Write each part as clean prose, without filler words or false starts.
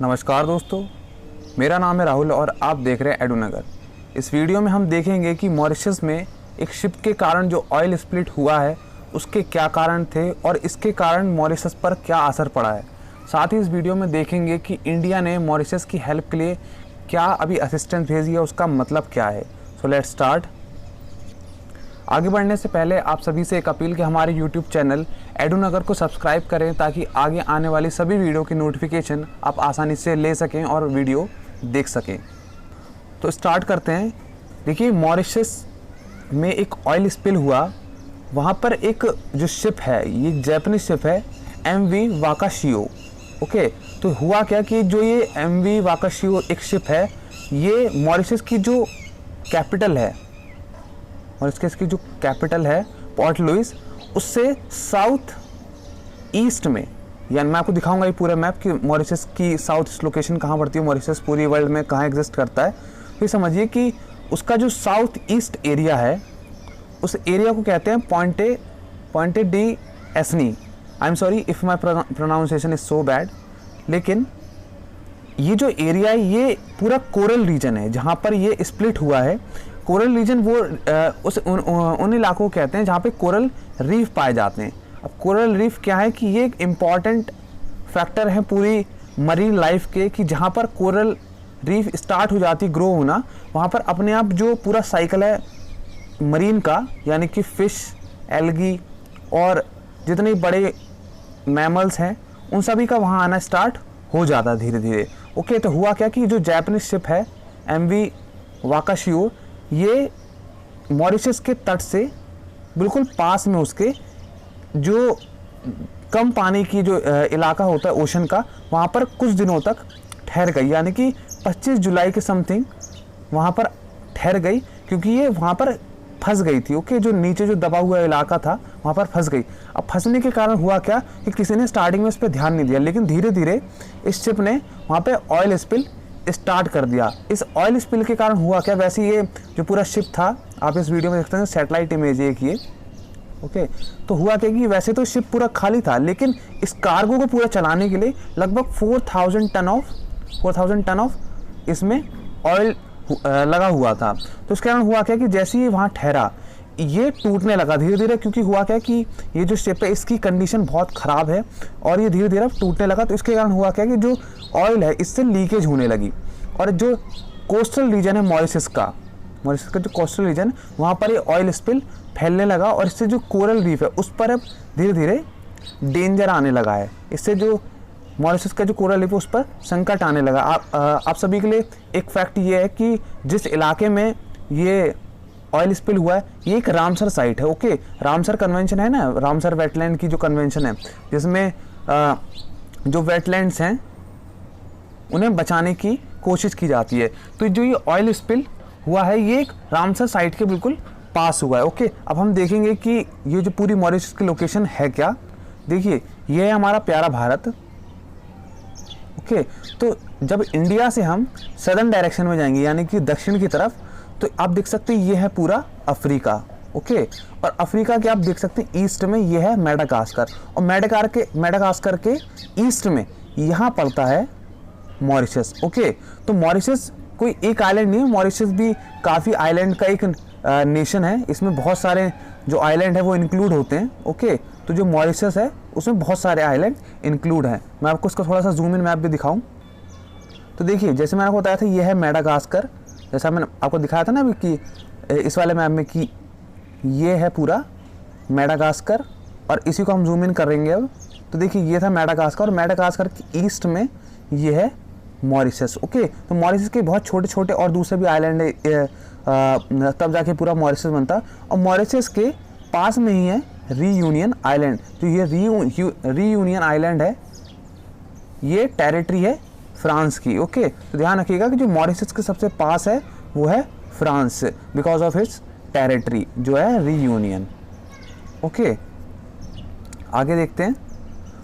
नमस्कार दोस्तों, मेरा नाम है राहुल और आप देख रहे हैं एडुनगर। इस वीडियो में हम देखेंगे कि मॉरिशस में एक शिप के कारण जो ऑयल स्प्लिट हुआ है उसके क्या कारण थे और इसके कारण मॉरिशस पर क्या असर पड़ा है। साथ ही इस वीडियो में देखेंगे कि इंडिया ने मॉरिशस की हेल्प के लिए क्या अभी असिस्टेंस भेजी है, उसका मतलब क्या है। So let's start. आगे बढ़ने से पहले आप सभी से एक अपील कि हमारे यूट्यूब चैनल एडुनगर को सब्सक्राइब करें ताकि आगे आने वाली सभी वीडियो की नोटिफिकेशन आप आसानी से ले सकें और वीडियो देख सकें। तो स्टार्ट करते हैं। देखिए, मॉरिशस में एक ऑयल स्पिल हुआ। वहाँ पर एक जो शिप है, ये जैपनीज शिप है MV वाकाशियो। ओके, तो हुआ क्या कि जो ये MV वाकाशियो एक शिप है, ये मॉरिशस की जो कैपिटल है और इसकी जो कैपिटल है पोर्ट लुइस, उससे साउथ ईस्ट में, यानी मैं आपको दिखाऊंगा ये पूरा मैप कि मॉरिशस की साउथ ईस्ट लोकेशन कहाँ पड़ती है, मॉरिशस पूरी वर्ल्ड में कहाँ एग्जिस्ट करता है। फिर समझिए कि उसका जो साउथ ईस्ट एरिया है, उस एरिया को कहते हैं पॉइंटे डी एसनी। I am sorry if my pronunciation is so bad, लेकिन ये जो एरिया है ये पूरा कोरल रीजन है जहाँ पर ये स्प्लिट हुआ है। कोरल रीजन वो उन इलाकों को कहते हैं जहाँ पे कोरल रीफ पाए जाते हैं। अब कोरल रीफ क्या है कि ये एक इम्पॉर्टेंट फैक्टर है पूरी मरीन लाइफ के, कि जहाँ पर कोरल रीफ स्टार्ट हो जाती ग्रो होना, वहाँ पर अपने आप जो पूरा साइकिल है मरीन का, यानी कि फ़िश, एल्गी और जितने बड़े मैमल्स हैं उन सभी का वहाँ आना स्टार्ट हो जाता धीरे धीरे। ओके, तो हुआ क्या कि जो जापानीज शिप है MV वाकाशियो, ये मॉरिशस के तट से बिल्कुल पास में उसके जो कम पानी की जो इलाका होता है ओशन का, वहाँ पर कुछ दिनों तक ठहर गई, यानी कि 25 जुलाई के समथिंग वहाँ पर ठहर गई, क्योंकि ये वहाँ पर फंस गई थी। ओके, जो नीचे जो दबा हुआ इलाका था वहाँ पर फंस गई। अब फंसने के कारण हुआ क्या कि किसी ने स्टार्टिंग में इस पर ध्यान नहीं दिया, लेकिन धीरे धीरे इस शिप ने वहाँ पे ऑयल स्पिल स्टार्ट कर दिया। इस ऑयल स्पिल के कारण हुआ क्या, वैसे ये जो पूरा शिप था, आप इस वीडियो में देखते हैं सैटेलाइट इमेज है एक ये। ओके, तो हुआ क्या कि वैसे तो शिप पूरा खाली था, लेकिन इस कार्गो को पूरा चलाने के लिए लगभग 4,000 टन ऑफ इसमें ऑयल लगा हुआ था। तो इसके कारण हुआ क्या कि जैसे ही वहाँ ठहरा, ये टूटने लगा धीरे धीरे, क्योंकि हुआ क्या कि ये जो शिप है इसकी कंडीशन बहुत ख़राब है और ये धीरे धीरे टूटने लगा। तो इसके कारण हुआ क्या कि जो ऑयल है इससे लीकेज होने लगी, और जो कोस्टल रीजन है मॉरिशस का जो कोस्टल रीजन है, वहाँ पर ये ऑयल स्पिल फैलने लगा और इससे जो कोरल रीफ है उस पर अब धीरे धीरे डेंजर आने लगा है। इससे जो मॉरिशस का जो कोरल रीफ है उस पर संकट आने लगा। आप सभी के लिए एक फैक्ट ये है कि जिस इलाके में ये ऑयल स्पिल हुआ है, ये एक रामसर साइट है। ओके, रामसर कन्वेंशन है ना, रामसर वेटलैंड की जो कन्वेंशन है, जिसमें जो वेटलैंड्स हैं उन्हें बचाने की कोशिश की जाती है। तो जो ये ऑयल स्पिल हुआ है ये एक रामसर साइट के बिल्कुल पास हुआ है। ओके, अब हम देखेंगे कि ये जो पूरी मॉरिशस की लोकेशन है क्या। देखिए, ये है हमारा प्यारा भारत। ओके, तो जब इंडिया से हम सदर्न डायरेक्शन में जाएंगे, यानी कि दक्षिण की तरफ, तो आप देख सकते हैं ये है पूरा अफ्रीका। ओके, और अफ्रीका के आप देख सकते हैं ईस्ट में ये है मेडागास्कर, और मेडागास्कर के ईस्ट में यहाँ पड़ता है मॉरिशस। ओके, तो मॉरिशस कोई एक आइलैंड नहीं है, मॉरिशस भी काफ़ी आइलैंड का एक नेशन है। इसमें बहुत सारे जो आइलैंड है वो इंक्लूड होते हैं। ओके, तो जो मॉरिशस है उसमें बहुत सारे आइलैंड इंक्लूड हैं। मैं आपको इसका थोड़ा सा जूम इन मैप भी दिखाऊं तो देखिए, जैसे मैंने आपको बताया था ये है मेडागास्कर, जैसा मैंने आपको दिखाया था ना अभी कि इस वाले मैप में कि ये है पूरा मेडागास्कर, और इसी को हम जूम इन करेंगे अब। तो देखिए, ये था मेडागास्कर, और मेडागास्कर के ईस्ट में ये है मॉरिशस। ओके, तो मॉरिशस के बहुत छोटे छोटे और दूसरे भी आइलैंड तब जाके पूरा मॉरिशस बनता। और मॉरिशस के पास में ही है रीयूनियन आइलैंड। तो ये रीयूनियन आइलैंड है, ये टेरिटरी है फ्रांस की। ओके, तो ध्यान रखिएगा कि जो मॉरिशस के सबसे पास है वो है France, because of its territory जो है रीयूनियन। ओके, आगे देखते हैं।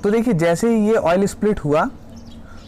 तो देखिए, जैसे ही ये ऑयल स्प्लिट हुआ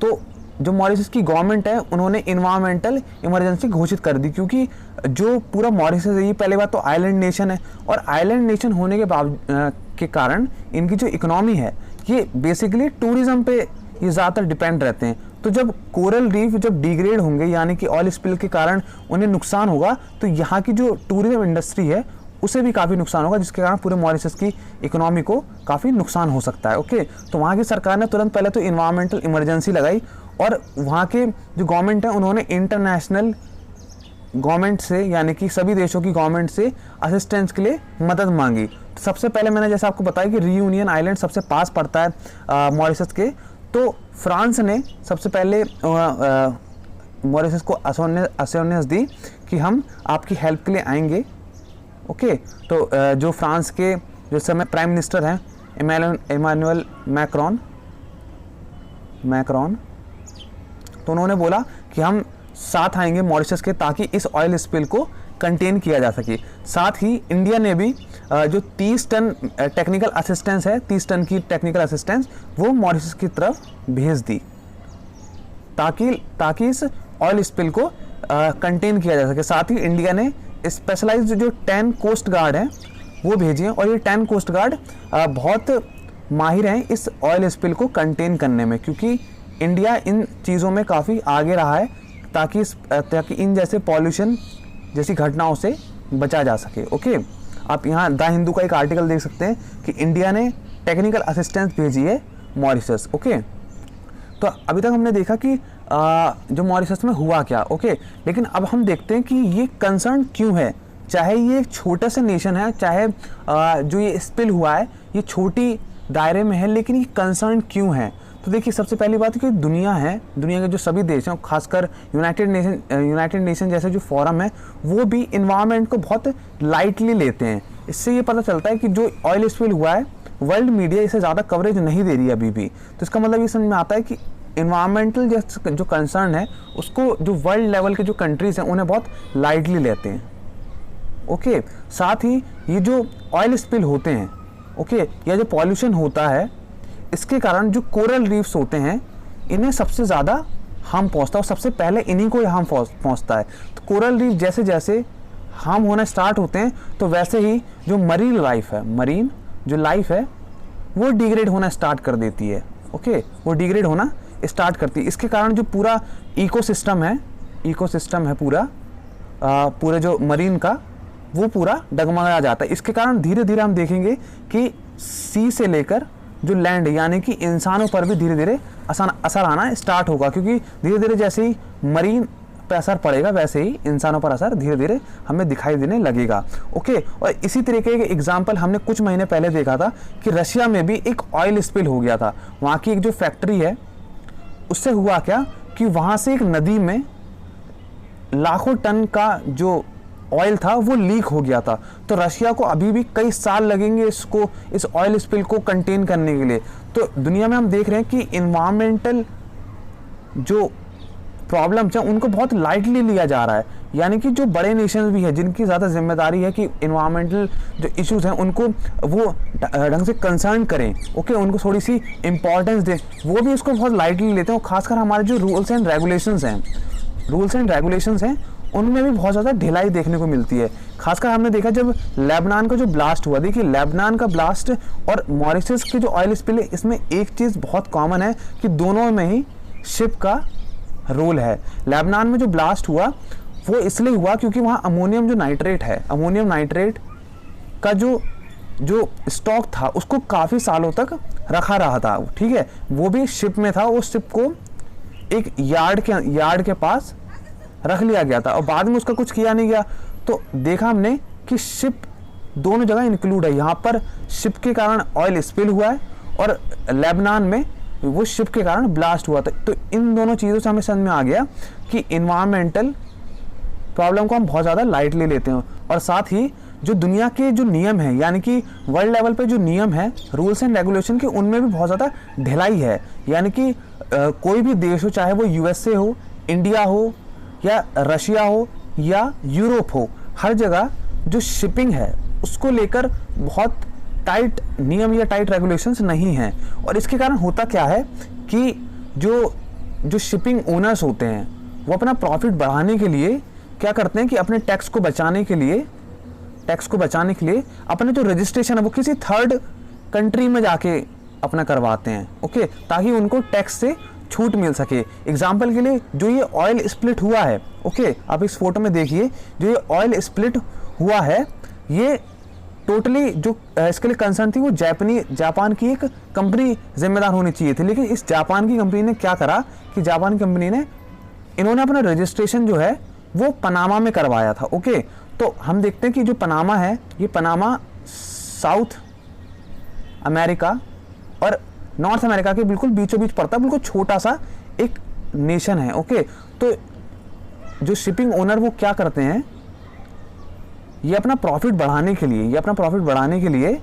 तो जो मॉरिशस की गवर्नमेंट है उन्होंने इन्वायरमेंटल इमरजेंसी घोषित कर दी, क्योंकि जो पूरा मॉरिशस है ये पहले बात तो आइलैंड नेशन है, और आइलैंड नेशन होने के कारण इनकी जो इकोनॉमी है ये बेसिकली टूरिज्म पे ये ज़्यादातर डिपेंड रहते हैं। तो जब कोरल रीफ जब डिग्रेड होंगे यानी कि ऑयल स्पिल के कारण उन्हें नुकसान होगा, तो यहाँ की जो टूरिज्म इंडस्ट्री है उसे भी काफ़ी नुकसान होगा, जिसके कारण पूरे मॉरिशस की इकोनॉमी को काफ़ी नुकसान हो सकता है। ओके, तो वहाँ की सरकार ने तुरंत पहले तो इन्वायरमेंटल इमरजेंसी लगाई और वहाँ के जो गवर्नमेंट है उन्होंने इंटरनेशनल गवर्नमेंट से यानी कि सभी देशों की गवर्नमेंट से असिस्टेंस के लिए मदद मांगी। तो सबसे पहले मैंने जैसे आपको बताया कि रियूनियन आइलैंड सबसे पास पड़ता है मॉरिशस के, तो फ्रांस ने सबसे पहले मॉरिशस को अश्योरेंस दी कि हम आपकी हेल्प के लिए आएंगे। ओके, तो जो फ्रांस के जो समय प्राइम मिनिस्टर हैं इमैनुअल मैक्रोन, तो उन्होंने बोला कि हम साथ आएंगे मॉरिशस के ताकि इस ऑयल स्पिल को कंटेन किया जा सके। साथ ही इंडिया ने भी जो 30 टन टेक्निकल असिस्टेंस है, 30 टन की टेक्निकल असिस्टेंस वो मॉरिशस की तरफ भेज दी ताकि इस ऑयल स्पिल को कंटेन किया जा सके। साथ ही इंडिया ने स्पेशलाइज्ड जो 10 कोस्ट गार्ड हैं वो भेजे हैं और ये 10 कोस्ट गार्ड बहुत माहिर हैं इस ऑयल स्पिल को कंटेन करने में, क्योंकि इंडिया इन चीज़ों में काफ़ी आगे रहा है ताकि इन जैसे पॉल्यूशन जैसी घटनाओं से बचा जा सके। ओके, आप यहाँ द हिंदू का एक आर्टिकल देख सकते हैं कि इंडिया ने टेक्निकल असिस्टेंस भेजी है मॉरिशस। ओके, तो अभी तक हमने देखा कि जो मॉरिशस में हुआ क्या। ओके, लेकिन अब हम देखते हैं कि ये कंसर्न क्यों है। चाहे ये एक छोटा सा नेशन है, चाहे जो ये स्पिल हुआ है ये छोटी दायरे में है, लेकिन ये कंसर्न क्यों है। तो देखिए, सबसे पहली बात है कि दुनिया के जो सभी देश हैं, खासकर यूनाइटेड नेशन जैसे जो फोरम है वो भी इन्वायरमेंट को बहुत लाइटली लेते हैं। इससे ये पता चलता है कि जो ऑयल स्पिल हुआ है वर्ल्ड मीडिया इसे ज़्यादा कवरेज नहीं दे रही है अभी भी। तो इसका मतलब ये समझ में आता है कि इन्वायरमेंटल जो कंसर्न है उसको जो वर्ल्ड लेवल के जो कंट्रीज़ हैं उन्हें बहुत लाइटली लेते हैं। ओके, साथ ही ये जो ऑयल स्पिल होते हैं, ओके, या जो पॉल्यूशन होता है इसके कारण जो कोरल रीफ्स होते हैं इन्हें सबसे ज़्यादा हार्म पहुंचता है और सबसे पहले इन्हीं को हार्म पहुंचता है। तो कोरल रीफ जैसे जैसे हार्म होना स्टार्ट होते हैं तो वैसे ही जो मरीन जो लाइफ है वो डिग्रेड होना स्टार्ट कर देती है। ओके, वो डिग्रेड होना स्टार्ट करती है। इसके कारण जो पूरा इकोसिस्टम है पूरा जो मरीन का वो पूरा डगमगा जाता है। इसके कारण धीरे धीरे हम देखेंगे कि सी से लेकर जो लैंड यानी कि इंसानों पर भी धीरे धीरे असर आना स्टार्ट होगा, क्योंकि धीरे धीरे जैसे ही मरीन पे असर पड़ेगा वैसे ही इंसानों पर असर धीरे धीरे हमें दिखाई देने लगेगा। ओके, और इसी तरीके के एग्जाम्पल हमने कुछ महीने पहले देखा था कि रशिया में भी एक ऑयल स्पिल हो गया था। वहाँ की एक जो फैक्ट्री है उससे हुआ क्या कि वहाँ से एक नदी में लाखों टन का जो ऑयल था वो लीक हो गया था। तो रशिया को अभी भी कई साल लगेंगे इस ऑयल स्पिल को कंटेन करने के लिए। तो दुनिया में हम देख रहे हैं कि इन्वायरमेंटल जो प्रॉब्लम्स हैं उनको बहुत लाइटली लिया जा रहा है, यानी कि जो बड़े नेशंस भी हैं जिनकी ज़्यादा जिम्मेदारी है कि इन्वायरमेंटल जो इश्यूज हैं उनको वो ढंग से कंसर्न करें। ओके, उनको थोड़ी सी इम्पोर्टेंस दें, वो भी इसको बहुत लाइटली लेते हैं। और खासकर हमारे जो रूल्स एंड रेगुलेशंस हैं उनमें भी बहुत ज़्यादा ढिलाई देखने को मिलती है। खासकर हमने देखा जब लेबनान का जो ब्लास्ट हुआ, देखिए लेबनान का ब्लास्ट और मॉरिशस के जो ऑयल स्पिल है इसमें एक चीज़ बहुत कॉमन है कि दोनों में ही शिप का रोल है। लेबनान में जो ब्लास्ट हुआ वो इसलिए हुआ क्योंकि वहाँ अमोनियम नाइट्रेट का जो स्टॉक था उसको काफ़ी सालों तक रखा रहा था। ठीक है, वो भी शिप में था, उस शिप को एक यार्ड के पास रख लिया गया था और बाद में उसका कुछ किया नहीं गया। तो देखा हमने कि शिप दोनों जगह इंक्लूड है। यहाँ पर शिप के कारण ऑयल स्पिल हुआ है और लेबनान में वो शिप के कारण ब्लास्ट हुआ था। तो इन दोनों चीज़ों से हमें समझ में आ गया कि इन्वायरमेंटल प्रॉब्लम को हम बहुत ज़्यादा लाइटली लेते हैं। और साथ ही जो दुनिया के जो नियम हैं, यानी कि वर्ल्ड लेवल पे जो नियम है रूल्स एंड रेगुलेशन के, उनमें भी बहुत ज़्यादा ढिलाई है। यानी कि कोई भी देश हो, चाहे वो यूएसए हो, इंडिया हो या रशिया हो या यूरोप हो, हर जगह जो शिपिंग है उसको लेकर बहुत टाइट नियम या टाइट रेगुलेशंस नहीं हैं। और इसके कारण होता क्या है कि जो शिपिंग ओनर्स होते हैं वो अपना प्रॉफिट बढ़ाने के लिए क्या करते हैं कि अपने टैक्स को बचाने के लिए अपने जो रजिस्ट्रेशन है वो किसी थर्ड कंट्री में जाके अपना करवाते हैं। ओके, ताकि उनको टैक्स से छूट मिल सके। एग्जाम्पल के लिए जो ये ऑयल स्प्लिट हुआ है, ओके, आप इस फोटो में देखिए, जो ये ऑयल स्प्लिट हुआ है ये टोटली जो इसके लिए कंसर्न थी वो जापान की एक कंपनी जिम्मेदार होनी चाहिए थी। लेकिन इस जापान की कंपनी ने क्या करा कि जापान की कंपनी ने इन्होंने अपना रजिस्ट्रेशन जो है वो पनामा में करवाया था। ओके, तो हम देखते हैं कि जो पनामा है ये पनामा साउथ अमेरिका और नॉर्थ अमेरिका के बिल्कुल बीचों बीच पड़ता है, बिल्कुल छोटा सा एक नेशन है। ओके, तो जो शिपिंग ओनर वो क्या करते हैं, ये अपना प्रॉफिट बढ़ाने के लिए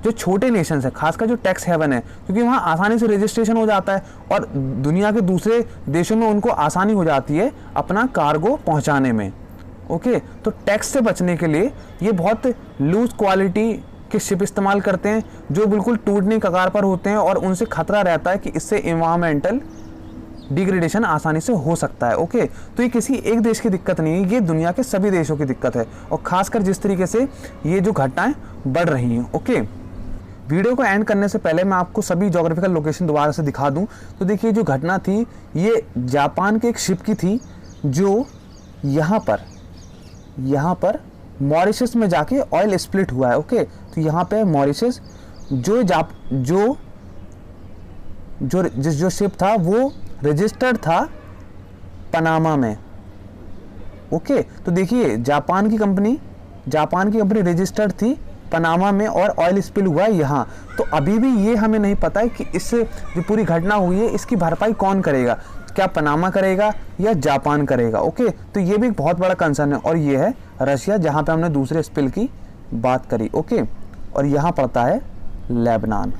जो छोटे नेशन है, खासकर जो टैक्स हेवन है, क्योंकि वहाँ आसानी से रजिस्ट्रेशन हो जाता है और दुनिया के दूसरे देशों में उनको आसानी हो जाती है अपना कार्गो पहुँचाने में। ओके, तो टैक्स से बचने के लिए ये बहुत लूज क्वालिटी के शिप इस्तेमाल करते हैं जो बिल्कुल टूटने की कगार पर होते हैं और उनसे खतरा रहता है कि इससे इन्वायरमेंटल डिग्रेडेशन आसानी से हो सकता है। ओके, तो ये किसी एक देश की दिक्कत नहीं है, ये दुनिया के सभी देशों की दिक्कत है और खासकर जिस तरीके से ये जो घटनाएं बढ़ रही हैं। ओके, वीडियो को एंड करने से पहले मैं आपको सभी ज्योग्राफिकल लोकेशन दोबारा से दिखा दूं। तो देखिए जो घटना थी ये जापान के एक शिप की थी जो यहाँ पर मॉरिशस में जाके ऑयल स्प्लिट हुआ है। ओके, तो यहाँ पे मॉरिशस जो शिप था वो रजिस्टर्ड था पनामा में। ओके, तो देखिए जापान की कंपनी रजिस्टर्ड थी पनामा में और ऑयल स्पिल हुआ है यहाँ। तो अभी भी ये हमें नहीं पता है कि इससे जो पूरी घटना हुई है इसकी भरपाई कौन करेगा, क्या पनामा करेगा या जापान करेगा। ओके, तो ये भी एक बहुत बड़ा कंसर्न है। और ये है रशिया जहाँ पे हमने दूसरे स्पिल की बात करी। ओके, और यहाँ पड़ता है लेबनान।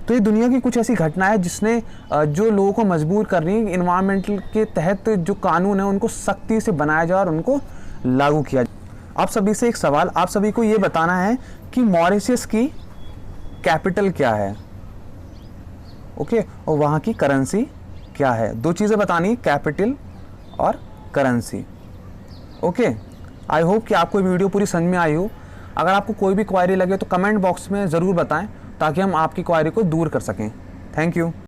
तो ये दुनिया की कुछ ऐसी घटना है जिसने जो लोगों को मजबूर कर रही है इन्वायरमेंटल के तहत जो कानून है उनको सख्ती से बनाया जाए और उनको लागू किया जाए। आप सभी से एक सवाल, आप सभी को ये बताना है कि मॉरिशस की कैपिटल क्या है। ओके, और वहाँ की करेंसी क्या है। दो चीज़ें बतानी है, कैपिटल और करेंसी। ओके, आई होप कि आपको वीडियो पूरी समझ में आई हो। अगर आपको कोई भी क्वायरी लगे तो कमेंट बॉक्स में ज़रूर बताएं ताकि हम आपकी क्वायरी को दूर कर सकें। Thank you.